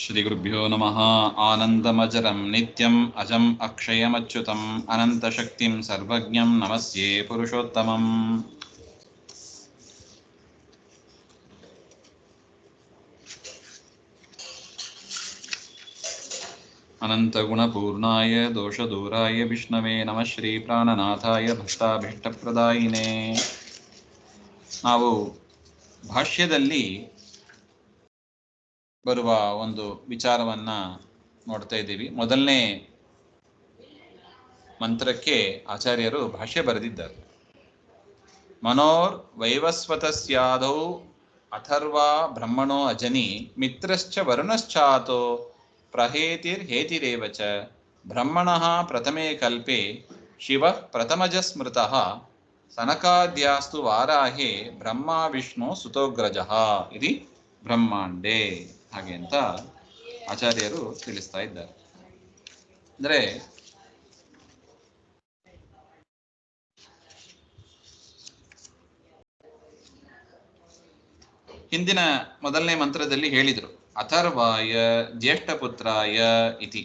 ಶ್ರೀಗುರುಭ್ಯೋ ನಮಃ. ಆನಂದಮಜರಂ ನಿತ್ಯಂ ಅಜಂ ಅಕ್ಷಯಮಚ್ಯುತಂ ಅನಂತಶಕ್ತಿಂ ಸರ್ವಜ್ಞಂ ನಮಸ್ಯೇ ಪುರುಷೋತ್ತಮಂ. ಅನಂತಗುಣಪೂರ್ಣಾಯ ದೋಷದೂರಾಯ ವಿಷ್ಣವೇ ನಮಃ. ಶ್ರೀ ಪ್ರಾಣನಾಥಾಯ ಭಕ್ತಾಭೀಷ್ಟಪ್ರದಾಯಿನೇ. ನಾವು ಭಾಷ್ಯದಲ್ಲಿ ಬರುವ ಒಂದು ವಿಚಾರವನ್ನ ನೋಡ್ತಾ ಇದ್ದೀವಿ. ಮೊದಲನೇ ಮಂತ್ರಕ್ಕೆ ಆಚಾರ್ಯರು ಭಾಷ್ಯ ಬರೆದಿದ್ದಾರೆ. ಮನೋರ್ ವೈವಸ್ವತಸ್ಯಾದೌ ಅಥರ್ವಾ ಬ್ರಹ್ಮಣೋ ಅಜನಿ ಮಿತ್ರಶ್ಚ ವರುಣಶ್ಚಾತೋ ಪ್ರಹೇತಿರ್ಹೇತಿರೇವ ಚ ಬ್ರಹ್ಮಣಃ ಪ್ರಥಮೇ ಕಲ್ಪೆ ಶಿವಃ ಪ್ರಥಮಜ ಸ್ಮೃತಃ ಸನಕಾದ್ಯಾಸ್ತು ವಾರಾಹೇ ಬ್ರಹ್ಮ ವಿಷ್ಣು ಸುತೋಗ್ರಜಃ ಇತಿ ಬ್ರಹ್ಮಾಂಡೇ. ಹಾಗೆ ಅಂತ ಆಚಾರ್ಯರು ತಿಳಿಸ್ತಾ ಇದ್ದಾರೆ. ಅಂದ್ರೆ ಹಿಂದಿನ ಮೊದಲನೇ ಮಂತ್ರದಲ್ಲಿ ಹೇಳಿದ್ರು ಅಥರ್ವಾಯ ಜ್ಯೇಷ್ಠಪುತ್ರಾಯ ಇತಿ.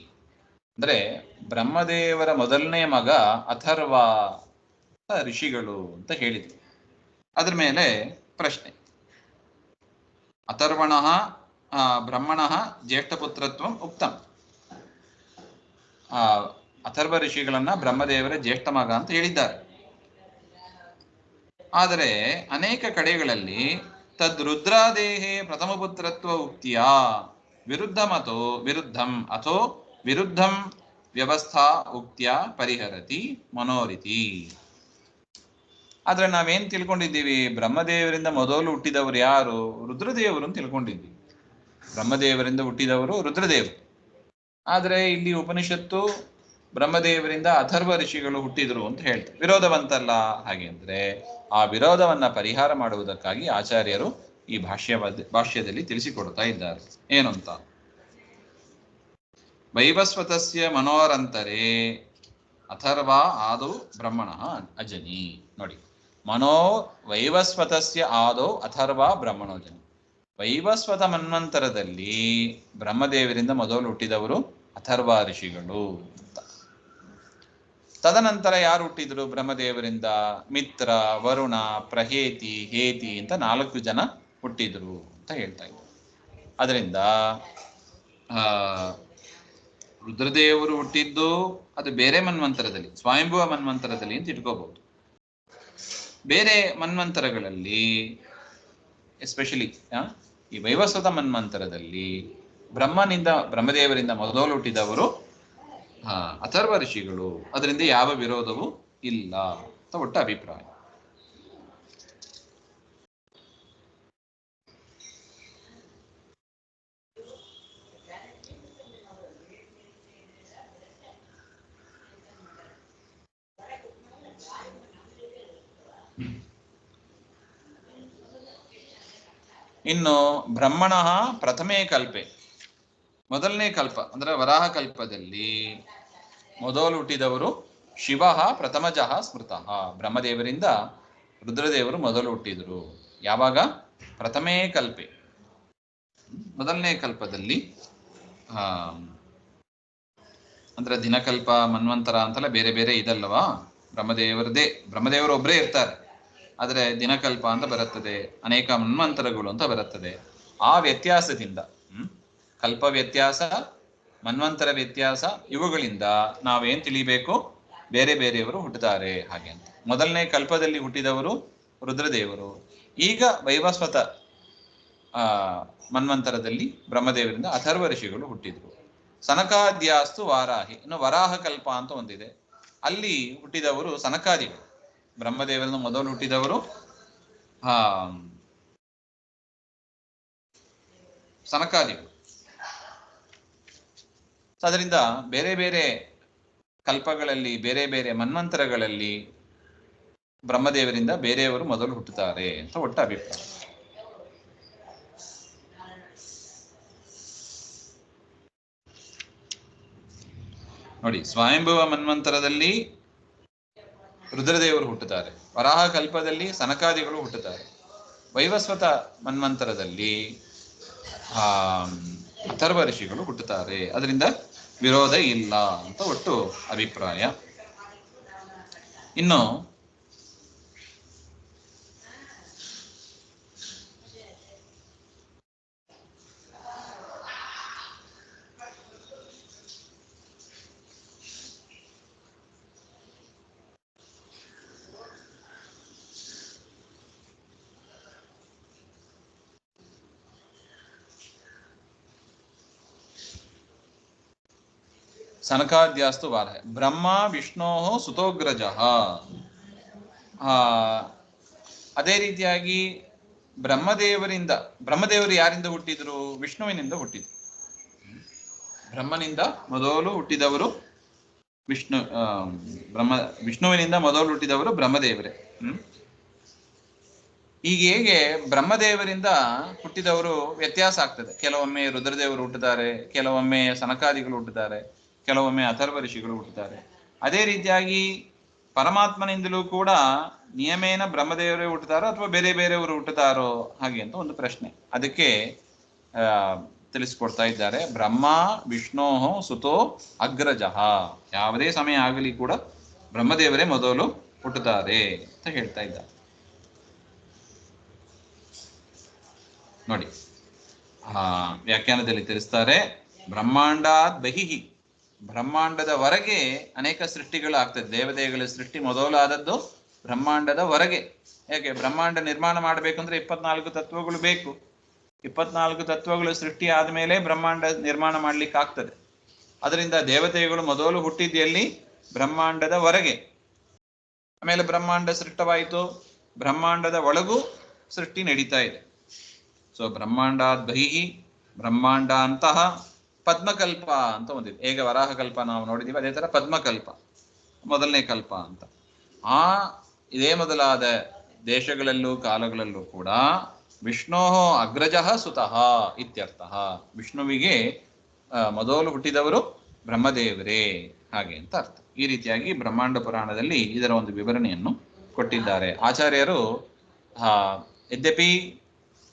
ಅಂದ್ರೆ ಬ್ರಹ್ಮದೇವರ ಮೊದಲನೇ ಮಗ ಅಥರ್ವ ಋಷಿಗಳು ಅಂತ ಹೇಳಿದ್ರು. ಅದ್ರ ಮೇಲೆ ಪ್ರಶ್ನೆ, ಅಥರ್ವಣಃ ಬ್ರಹ್ಮಣಃ ಜ್ಯೇಷ್ಠಪುತ್ರತ್ವ ಉಕ್ತಂ. ಅಥರ್ವ ಋಷಿಗಳನ್ನ ಬ್ರಹ್ಮದೇವರ ಜ್ಯೇಷ್ಠ ಮಗ ಅಂತ ಹೇಳಿದ್ದಾರೆ. ಆದರೆ ಅನೇಕ ಕಡೆಗಳಲ್ಲಿ ತದ್ ರುದ್ರಾದೇಹೇ ಪ್ರಥಮ ಪುತ್ರತ್ವ ಉಕ್ತಿಯ ವಿರುದ್ಧಂ ಅಥೋ ವಿರುದ್ಧಂ ವ್ಯವಸ್ಥಾ ಉಕ್ತಿಯ ಪರಿಹರತಿ ಮನೋರಿತಿ. ಆದ್ರೆ ನಾವೇನ್ ತಿಳ್ಕೊಂಡಿದ್ದೀವಿ, ಬ್ರಹ್ಮದೇವರಿಂದ ಮೊದಲು ಹುಟ್ಟಿದವರು ಯಾರು? ರುದ್ರದೇವರು ಅಂತ ತಿಳ್ಕೊಂಡಿದ್ದೀವಿ. ಬ್ರಹ್ಮದೇವರಿಂದ ಹುಟ್ಟಿದವರು ರುದ್ರದೇವರು. ಆದ್ರೆ ಇಲ್ಲಿ ಉಪನಿಷತ್ತು ಬ್ರಹ್ಮದೇವರಿಂದ ಅಥರ್ವ ಋಷಿಗಳು ಹುಟ್ಟಿದ್ರು ಅಂತ ಹೇಳ್ತಾರೆ. ವಿರೋಧ ಬಂತಲ್ಲ. ಹಾಗೆ ಅಂದ್ರೆ ಆ ವಿರೋಧವನ್ನ ಪರಿಹಾರ ಮಾಡುವುದಕ್ಕಾಗಿ ಆಚಾರ್ಯರು ಈ ಭಾಷ್ಯದಲ್ಲಿ ತಿಳಿಸಿಕೊಡ್ತಾ ಇದ್ದಾರೆ. ಏನು ಅಂತ, ವೈವಸ್ವತಸ್ಯ ಮನೋರಂತರೇ ಅಥರ್ವ ಆದೌ ಬ್ರಹ್ಮಣಃ ಅಜನಿ. ನೋಡಿ, ಮನೋ ವೈವಸ್ವತಸ್ಯ ಆದೌ ಅಥರ್ವ ಬ್ರಹ್ಮಣೋಜನಿ. ವೈವಸ್ವತ ಮನ್ವಂತರದಲ್ಲಿ ಬ್ರಹ್ಮದೇವರಿಂದ ಮೊದಲು ಹುಟ್ಟಿದವರು ಅಥರ್ವ ಋಷಿಗಳು ಅಂತ. ತದನಂತರ ಯಾರು ಹುಟ್ಟಿದ್ರು ಬ್ರಹ್ಮದೇವರಿಂದ? ಮಿತ್ರ, ವರುಣ, ಪ್ರಹೇತಿ, ಹೇತಿ ಅಂತ 4 ಜನ ಹುಟ್ಟಿದ್ರು ಅಂತ ಹೇಳ್ತಾ ಇದ್ರು. ಅದರಿಂದ ರುದ್ರದೇವರು ಹುಟ್ಟಿದ್ದು ಅದು ಬೇರೆ ಮನ್ವಂತರದಲ್ಲಿ, ಸ್ವಯಂಭುವ ಮನ್ವಂತರದಲ್ಲಿ ಅಂತ ಇಟ್ಕೋಬಹುದು. ಬೇರೆ ಮನ್ವಂತರಗಳಲ್ಲಿ, ಎಸ್ಪೆಷಲಿ ಈ ವೈವಸ್ವತ ಮನ್ವಂತರದಲ್ಲಿ ಬ್ರಹ್ಮದೇವರಿಂದ ಮೊದಲು ಹುಟ್ಟಿದವರು ಅಥರ್ವ ಋಷಿಗಳು. ಅದರಿಂದ ಯಾವ ವಿರೋಧವೂ ಇಲ್ಲ ಅಂತ ಒಟ್ಟು ಅಭಿಪ್ರಾಯ. ಇನ್ನು ಬ್ರಹ್ಮಣಃ ಪ್ರಥಮೇ ಕಲ್ಪೆ, ಮೊದಲನೇ ಕಲ್ಪ ಅಂದ್ರೆ ವರಾಹ ಕಲ್ಪದಲ್ಲಿ ಮೊದಲು ಹುಟ್ಟಿದವರು ಶಿವ ಪ್ರಥಮಜಃ ಸ್ಮೃತಃ. ಬ್ರಹ್ಮದೇವರಿಂದ ರುದ್ರದೇವರು ಮೊದಲು ಹುಟ್ಟಿದರು. ಯಾವಾಗ? ಪ್ರಥಮೇ ಕಲ್ಪೆ, ಮೊದಲನೇ ಕಲ್ಪದಲ್ಲಿ. ಅಂದ್ರೆ ದಿನಕಲ್ಪ, ಮನ್ವಂತರ ಅಂತೆಲ್ಲ ಬೇರೆ ಬೇರೆ ಇದಲ್ಲವಾ. ಬ್ರಹ್ಮದೇವರು ಒಬ್ಬರೇ ಇರ್ತಾರೆ. ಆದರೆ ದಿನಕಲ್ಪ ಅಂತ ಬರುತ್ತದೆ, ಅನೇಕ ಮನ್ವಂತರಗಳು ಅಂತ ಬರುತ್ತದೆ. ಆ ವ್ಯತ್ಯಾಸದಿಂದ ಕಲ್ಪ ವ್ಯತ್ಯಾಸ, ಮನ್ವಂತರ ವ್ಯತ್ಯಾಸ, ಇವುಗಳಿಂದ ನಾವೇನ್ ತಿಳಿಬೇಕು? ಬೇರೆ ಬೇರೆಯವರು ಹುಟ್ಟುತ್ತಾರೆ ಹಾಗೆ ಅಂತ. ಮೊದಲನೇ ಕಲ್ಪದಲ್ಲಿ ಹುಟ್ಟಿದವರು ರುದ್ರದೇವರು. ಈಗ ವೈವಸ್ವತ ಮನ್ವಂತರದಲ್ಲಿ ಬ್ರಹ್ಮದೇವರಿಂದ ಅಥರ್ವ ಋಷಿಗಳು ಹುಟ್ಟಿದ್ರು. ಸನಕಾದ್ಯಾಸ್ತು ವಾರಾಹಿ. ಇನ್ನು ವರಾಹ ಕಲ್ಪ ಅಂತ ಒಂದಿದೆ, ಅಲ್ಲಿ ಹುಟ್ಟಿದವರು ಸನಕಾದಿಗಳು. ಬ್ರಹ್ಮದೇವರಿಂದ ಮೊದಲು ಹುಟ್ಟಿದವರು ಸನಕಾದಿಗಳು. ಅದರಿಂದ ಬೇರೆ ಬೇರೆ ಕಲ್ಪಗಳಲ್ಲಿ, ಬೇರೆ ಬೇರೆ ಮನ್ವಂತರಗಳಲ್ಲಿ ಬ್ರಹ್ಮದೇವರಿಂದ ಬೇರೆಯವರು ಮೊದಲು ಹುಟ್ಟುತ್ತಾರೆ ಅಂತ ಒಟ್ಟು ಅಭಿಪ್ರಾಯ. ನೋಡಿ, ಸ್ವಯಂಭುವ ಮನ್ವಂತರದಲ್ಲಿ ರುದ್ರದೇವರು ಹುಟ್ಟುತ್ತಾರೆ. ವರಾಹ ಕಲ್ಪದಲ್ಲಿ ಸನಕಾದಿಗಳು ಹುಟ್ಟುತ್ತಾರೆ. ವೈವಸ್ವತ ಮನ್ವಂತರದಲ್ಲಿ ಅಥರ್ವ ಋಷಿಗಳು ಹುಟ್ಟುತ್ತಾರೆ. ಅದರಿಂದ ವಿರೋಧ ಇಲ್ಲ ಅಂತ ಒಟ್ಟು ಅಭಿಪ್ರಾಯ. ಇನ್ನು ಸನಕಾದ್ಯಾಸ್ತು ವಾರ ಬ್ರಹ್ಮ ವಿಷ್ಣೋ ಸುತೋಗ್ರಜ. ಅದೇ ರೀತಿಯಾಗಿ ಬ್ರಹ್ಮದೇವರು ಯಾರಿಂದ ಹುಟ್ಟಿದ್ರು? ವಿಷ್ಣುವಿನಿಂದ ಹುಟ್ಟಿದ್ರು. ಬ್ರಹ್ಮನಿಂದ ಮೊದಲು ಹುಟ್ಟಿದವರು ವಿಷ್ಣುವಿನಿಂದ ಮೊದಲು ಹುಟ್ಟಿದವರು ಬ್ರಹ್ಮದೇವರೇ. ಈಗ ಹೇಗೆ ಬ್ರಹ್ಮದೇವರಿಂದ ಹುಟ್ಟಿದವರು ವ್ಯತ್ಯಾಸ ಆಗ್ತದೆ. ಕೆಲವೊಮ್ಮೆ ರುದ್ರದೇವರು ಹುಟ್ಟುತ್ತಾರೆ, ಕೆಲವೊಮ್ಮೆ ಸನಕಾದಿಗಳು ಹುಟ್ಟುತ್ತಾರೆ, ಕೆಲವೊಮ್ಮೆ ಅಥರ್ವ ಋಷಿಗಳು ಹುಟ್ಟುತ್ತಾರೆ. ಅದೇ ರೀತಿಯಾಗಿ ಪರಮಾತ್ಮನಿಂದಲೂ ಕೂಡ ನಿಯಮೇನ ಬ್ರಹ್ಮದೇವರೇ ಹುಟ್ಟುತ್ತಾರೋ ಅಥವಾ ಬೇರೆ ಬೇರೆಯವರು ಹುಟ್ಟುತ್ತಾರೋ ಹಾಗೆ ಅಂತ ಒಂದು ಪ್ರಶ್ನೆ. ಅದಕ್ಕೆ ತಿಳಿಸ್ಕೊಡ್ತಾ ಇದ್ದಾರೆ. ಬ್ರಹ್ಮ ವಿಷ್ಣೋ ಸುತೋ ಅಗ್ರಜಃ. ಯಾವುದೇ ಸಮಯ ಆಗಲಿ ಕೂಡ ಬ್ರಹ್ಮದೇವರೇ ಮೊದಲು ಹುಟ್ಟುತ್ತಾರೆ ಅಂತ ಹೇಳ್ತಾ ಇದ್ದಾರೆ. ನೋಡಿ, ವ್ಯಾಖ್ಯಾನದಲ್ಲಿ ತಿಳಿಸ್ತಾರೆ, ಬ್ರಹ್ಮಾಂಡಾತ್ ಬಹಿಹಿ, ಬ್ರಹ್ಮಾಂಡದ ಹೊರಗೆ ಅನೇಕ ಸೃಷ್ಟಿಗಳು ಆಗ್ತದೆ. ದೇವತೆಗಳ ಸೃಷ್ಟಿ ಮೊದಲಾದದ್ದು ಬ್ರಹ್ಮಾಂಡದ ಹೊರಗೆ. ಯಾಕೆ? ಬ್ರಹ್ಮಾಂಡ ನಿರ್ಮಾಣ ಮಾಡಬೇಕಂದ್ರೆ 24 ತತ್ವಗಳು ಬೇಕು. 24 ತತ್ವಗಳು ಸೃಷ್ಟಿ ಆದ್ಮೇಲೆ ಬ್ರಹ್ಮಾಂಡ ನಿರ್ಮಾಣ ಮಾಡ್ಲಿಕ್ಕೆ ಆಗ್ತದೆ. ಅದರಿಂದ ದೇವತೆಗಳು ಮೊದಲು ಹುಟ್ಟಿದ್ದಲ್ಲಿ ಬ್ರಹ್ಮಾಂಡದ ಹೊರಗೆ. ಆಮೇಲೆ ಬ್ರಹ್ಮಾಂಡ ಸೃಷ್ಟವಾಯಿತು, ಬ್ರಹ್ಮಾಂಡದ ಒಳಗೂ ಸೃಷ್ಟಿ ನಡೀತಾ ಇದೆ. ಸೊ ಬ್ರಹ್ಮಾಂಡಾದ್ ಬಹಿಹಿ, ಬ್ರಹ್ಮಾಂಡ ಅಂತಹ ಪದ್ಮಕಲ್ಪ ಅಂತ ಒಂದಿದೆ. ಹೇಗೆ ವರಾಹ ಕಲ್ಪ ನಾವು ನೋಡಿದೀವಿ, ಅದೇ ತರ ಪದ್ಮಕಲ್ಪ ಮೊದಲನೇ ಕಲ್ಪ ಅಂತ. ಇದೇ ಮೊದಲಾದ ದೇಶಗಳಲ್ಲೂ ಕಾಲಗಳಲ್ಲೂ ಕೂಡ ವಿಷ್ಣೋ ಅಗ್ರಜಃ ಸುತಃ ಇತ್ಯರ್ಥ. ವಿಷ್ಣುವಿಗೆ ಮೊದಲು ಹುಟ್ಟಿದವರು ಬ್ರಹ್ಮದೇವರೇ ಹಾಗೆ ಅಂತ ಅರ್ಥ. ಈ ರೀತಿಯಾಗಿ ಬ್ರಹ್ಮಾಂಡ ಪುರಾಣದಲ್ಲಿ ಇದರ ಒಂದು ವಿವರಣೆಯನ್ನು ಕೊಟ್ಟಿದ್ದಾರೆ ಆಚಾರ್ಯರು. ಯದ್ಯಪಿ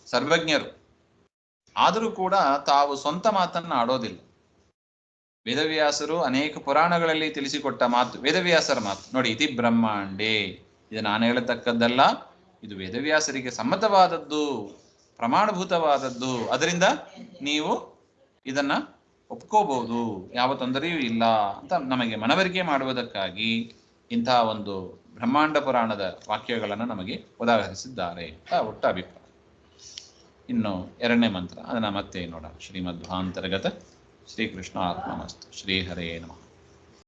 ಸರ್ವಜ್ಞರು ಆದರೂ ಕೂಡ ತಾವು ಸ್ವಂತ ಮಾತನ್ನ ಆಡೋದಿಲ್ಲ. ವೇದವ್ಯಾಸರು ಅನೇಕ ಪುರಾಣಗಳಲ್ಲಿ ತಿಳಿಸಿಕೊಟ್ಟ ಮಾತು ವೇದವ್ಯಾಸರ ಮಾತು. ನೋಡಿ, ಇತಿ ಬ್ರಹ್ಮಾಂಡೇ, ಇದು ನಾನು ಹೇಳತಕ್ಕದ್ದಲ್ಲ, ಇದು ವೇದವ್ಯಾಸರಿಗೆ ಸಮ್ಮತವಾದದ್ದು, ಪ್ರಮಾಣಭೂತವಾದದ್ದು. ಅದರಿಂದ ನೀವು ಇದನ್ನ ಒಪ್ಕೋಬಹುದು, ಯಾವ ತೊಂದರೆಯೂ ಇಲ್ಲ ಅಂತ ನಮಗೆ ಮನವರಿಕೆ ಮಾಡುವುದಕ್ಕಾಗಿ ಇಂತಹ ಒಂದು ಬ್ರಹ್ಮಾಂಡ ಪುರಾಣದ ವಾಕ್ಯಗಳನ್ನು ನಮಗೆ ಉದಾಹರಿಸಿದ್ದಾರೆ ಅಂತ ಒಟ್ಟು ಅಭಿಪ್ರಾಯ. ಇನ್ನು ಎರಡನೇ ಮಂತ್ರ ಅದನ್ನ ಮತ್ತೆ ನೋಡೋಣ. ಶ್ರೀಮಧ್ವಾಂತರ್ಗತ ಶ್ರೀಕೃಷ್ಣ ಆತ್ಮನಸ್ತು. ಶ್ರೀಹರೇ ನಮಃ.